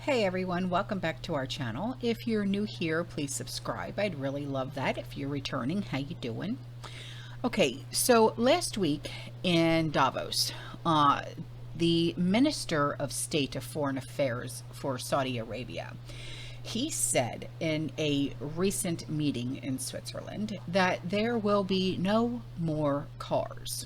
Hey everyone, welcome back to our channel. If you're new here, please subscribe. I'd really love that. If you're returning, how you doing? Okay, so last week in Davos, the Minister of State of Foreign Affairs for Saudi Arabia, he said in a recent meeting in Switzerland that there will be no more cars.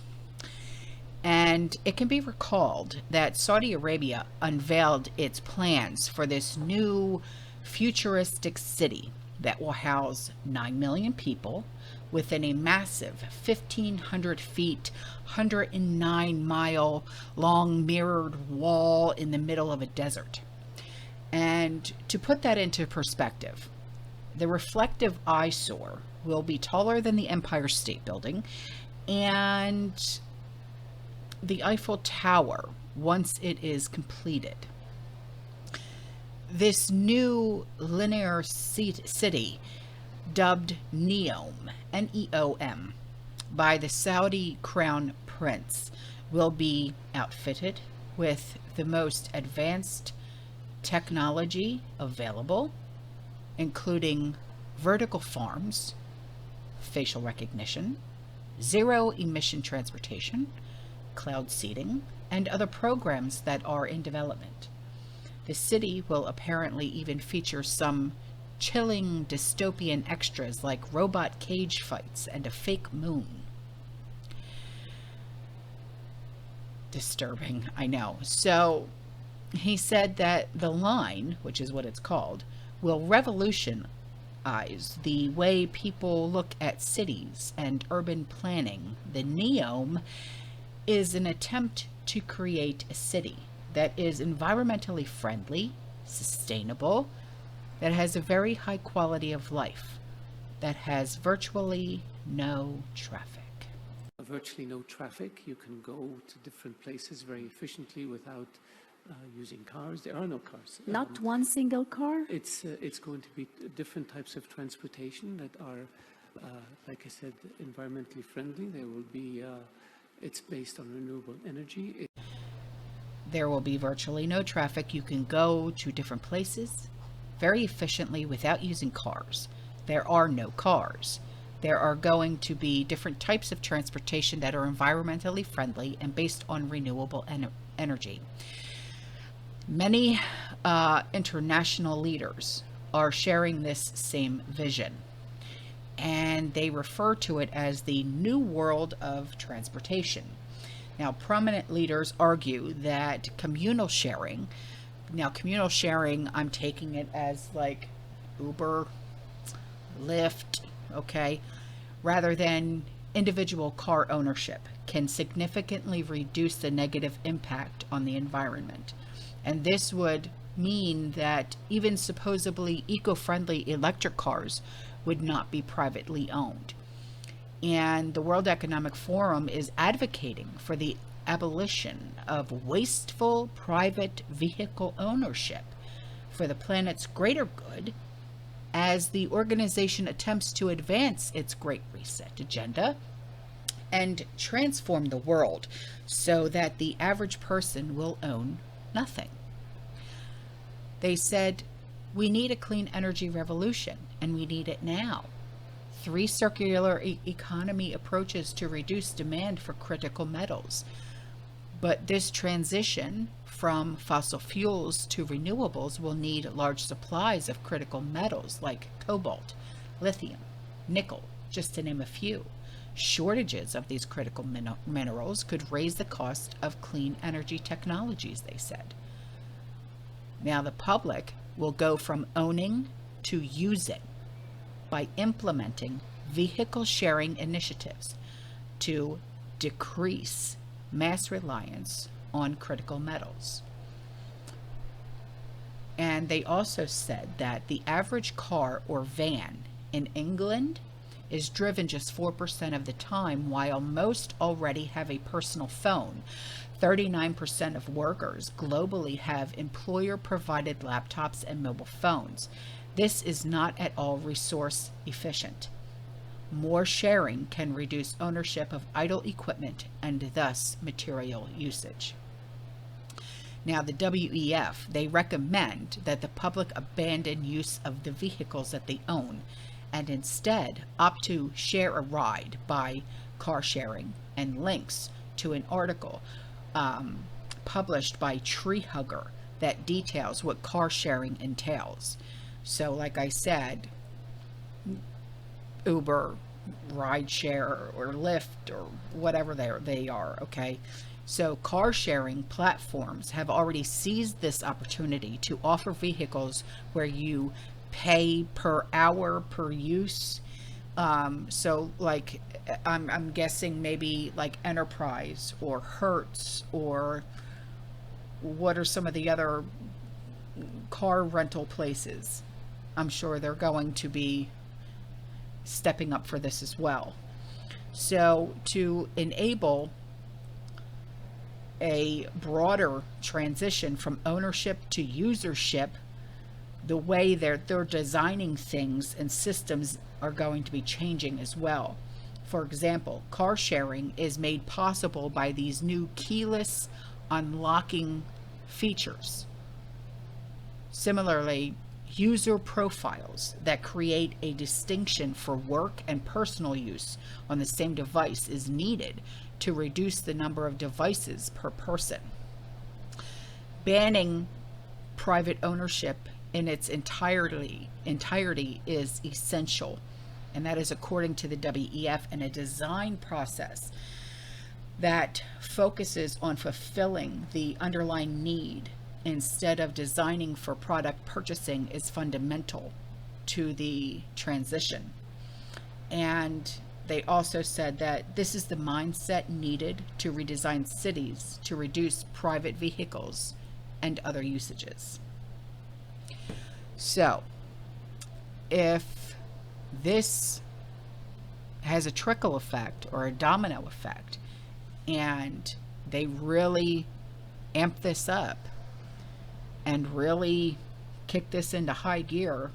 And it can be recalled that Saudi Arabia unveiled its plans for this new futuristic city that will house 9 million people within a massive 1,500 feet, 109-mile long mirrored wall in the middle of a desert. And to put that into perspective, the reflective eyesore will be taller than the Empire State Building and the Eiffel Tower once it is completed. This new linear city, dubbed NEOM, N-E-O-M, by the Saudi Crown Prince, will be outfitted with the most advanced technology available, including vertical farms, facial recognition, zero-emission transportation, cloud seeding, and other programs that are in development. The city will apparently even feature some chilling dystopian extras like robot cage fights and a fake moon. Disturbing, I know. So he said that the line, which is what it's called, will revolutionize the way people look at cities and urban planning. The NEOM is an attempt to create a city that is environmentally friendly, sustainable, that has a very high quality of life, that has virtually no traffic. Virtually no traffic. You can go to different places very efficiently without using cars. There are no cars. Not one single car? It's going to be different types of transportation that are, like I said, environmentally friendly. There will be it's based on renewable energy. There will be virtually no traffic. You can go to different places very efficiently without using cars. There are no cars. There are going to be different types of transportation that are environmentally friendly and based on renewable energy. Many international leaders are sharing this same vision, and they refer to it as the new world of transportation. Now, prominent leaders argue that communal sharing, I'm taking it as like Uber, Lyft, okay, rather than individual car ownership, can significantly reduce the negative impact on the environment. And this would mean that even supposedly eco-friendly electric cars would not be privately owned. And the World Economic Forum is advocating for the abolition of wasteful private vehicle ownership for the planet's greater good, as the organization attempts to advance its Great Reset agenda and transform the world so that the average person will own nothing. They said, we need a clean energy revolution, and we need it now. 3 circular economy approaches to reduce demand for critical metals. But this transition from fossil fuels to renewables will need large supplies of critical metals like cobalt, lithium, nickel, just to name a few. Shortages of these critical minerals could raise the cost of clean energy technologies, they said. Now the public will go from owning to using by implementing vehicle sharing initiatives to decrease mass reliance on critical metals. And they also said that the average car or van in England is driven just 4% of the time, while most already have a personal phone. 39% of workers globally have employer-provided laptops and mobile phones. This is not at all resource efficient. More sharing can reduce ownership of idle equipment and thus material usage. Now, the WEF, they recommend that the public abandon use of the vehicles that they own and instead opt to share a ride by car sharing, and links to an article published by Tree Hugger that details what car sharing entails. So, like I said, Uber, rideshare, or Lyft, or whatever they are, okay? So car sharing platforms have already seized this opportunity to offer vehicles where you pay per hour per use. So like I'm guessing maybe like Enterprise or Hertz, or what are some of the other car rental places? I'm sure they're going to be stepping up for this as well. So to enable a broader transition from ownership to usership, the way they're designing things and systems are going to be changing as well. For example, car sharing is made possible by these new keyless unlocking features. Similarly, user profiles that create a distinction for work and personal use on the same device is needed to reduce the number of devices per person. Banning private ownership in its entirety is essential, and that is according to the WEF, and a design process that focuses on fulfilling the underlying need instead of designing for product purchasing is fundamental to the transition. And they also said that this is the mindset needed to redesign cities to reduce private vehicles and other usages. So, if this has a trickle effect or a domino effect, and they really amp this up and really kick this into high gear,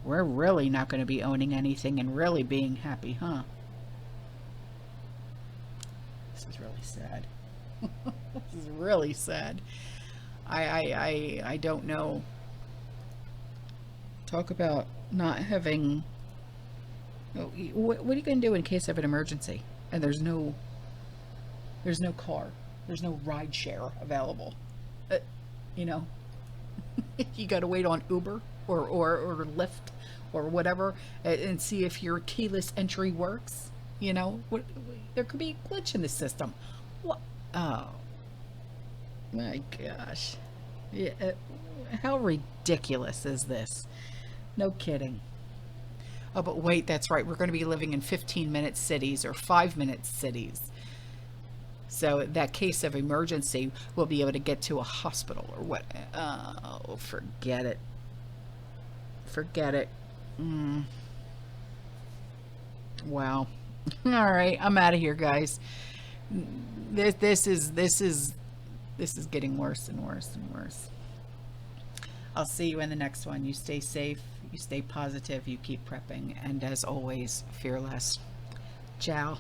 we're really not going to be owning anything and really being happy, huh? This is really sad. This is really sad. I don't know. Talk about not having... What are you going to do in case of an emergency and there's no car, there's no ride share available? You know, you got to wait on Uber or Lyft or whatever and see if your keyless entry works. You know, there could be a glitch in the system. What? Oh my gosh. Yeah, how ridiculous is this? No kidding. Oh, but wait, that's right. We're going to be living in 15-minute cities or 5-minute cities. So in that case of emergency, we'll be able to get to a hospital or what? Oh, forget it. Forget it. Wow. All right, I'm out of here, guys. This is getting worse and worse and worse. I'll see you in the next one. You stay safe, you stay positive, you keep prepping, and as always, fear less. Ciao.